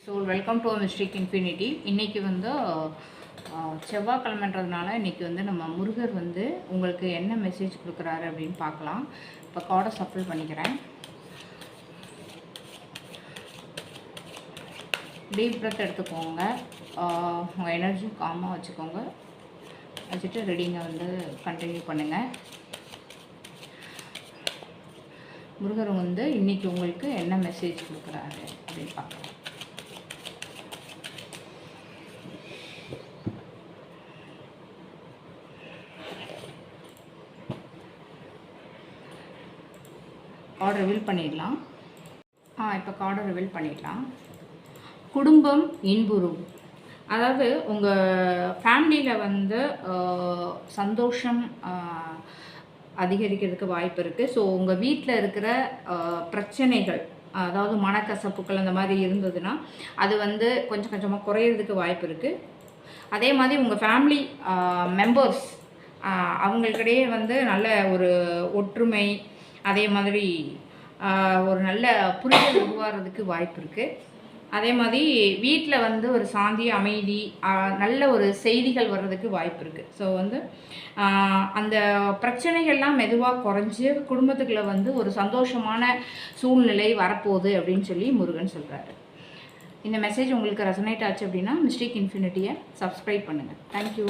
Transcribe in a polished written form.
So welcome to mistake infinity. இன்றைக்கி வந்து செவ்வாய்க்கிழமைன்றதுனால இன்றைக்கி வந்து நம்ம முருகர் வந்து உங்களுக்கு என்ன மெசேஜ் கொடுக்குறாரு அப்படின்னு பார்க்கலாம். இப்போ கார்டை சப்ளை பண்ணிக்கிறேன். டீப் பிரெத் எடுத்துக்கோங்க. உங்கள் எனர்ஜி காமாக வச்சுக்கோங்க. வச்சுட்டு ரீடிங்கை வந்து கண்டினியூ பண்ணுங்கள். முருகர் வந்து இன்றைக்கி உங்களுக்கு என்ன மெசேஜ் கொடுக்குறாரு அப்படின்னு பார்க்கலாம். கார்டு ரிவீல் பண்ணிடலாம். இப்போ கார்டை ரிவீல் பண்ணிடலாம். குடும்பம் இன்புறும். அதாவது உங்கள் ஃபேமிலியில் வந்து சந்தோஷம் அதிகரிக்கிறதுக்கு வாய்ப்பு இருக்குது. ஸோ உங்கள் வீட்டில் இருக்கிற பிரச்சனைகள், அதாவது மனக்கசப்புக்கள் அந்த மாதிரி இருந்ததுன்னா அது வந்து கொஞ்சம் கொஞ்சமாக குறையிறதுக்கு வாய்ப்பு இருக்குது. அதே மாதிரி உங்கள் ஃபேமிலி மெம்பர்ஸ் அவங்களுக்கிடையே வந்து நல்ல ஒரு ஒற்றுமை, அதே மாதிரி ஒரு நல்ல புரிதல் உருவாகிறதுக்கு வாய்ப்பு இருக்குது. அதே மாதிரி வீட்டில் வந்து ஒரு சாந்தி, அமைதி, நல்ல ஒரு செய்திகள் வர்றதுக்கு வாய்ப்பு இருக்குது. ஸோ வந்து அந்த பிரச்சனைகள்லாம் மெதுவாக குறைஞ்சி குடும்பத்துக்குள்ளே வந்து ஒரு சந்தோஷமான சூழ்நிலை வரப்போகுது அப்படின்னு சொல்லி முருகன் சொல்கிறாரு. இந்த மெசேஜ் உங்களுக்கு ரெசனேட் ஆச்சு அப்படின்னா மிஸ்டேக் இன்ஃபினிட்டியை சப்ஸ்கிரைப் பண்ணுங்கள். தேங்க்யூ.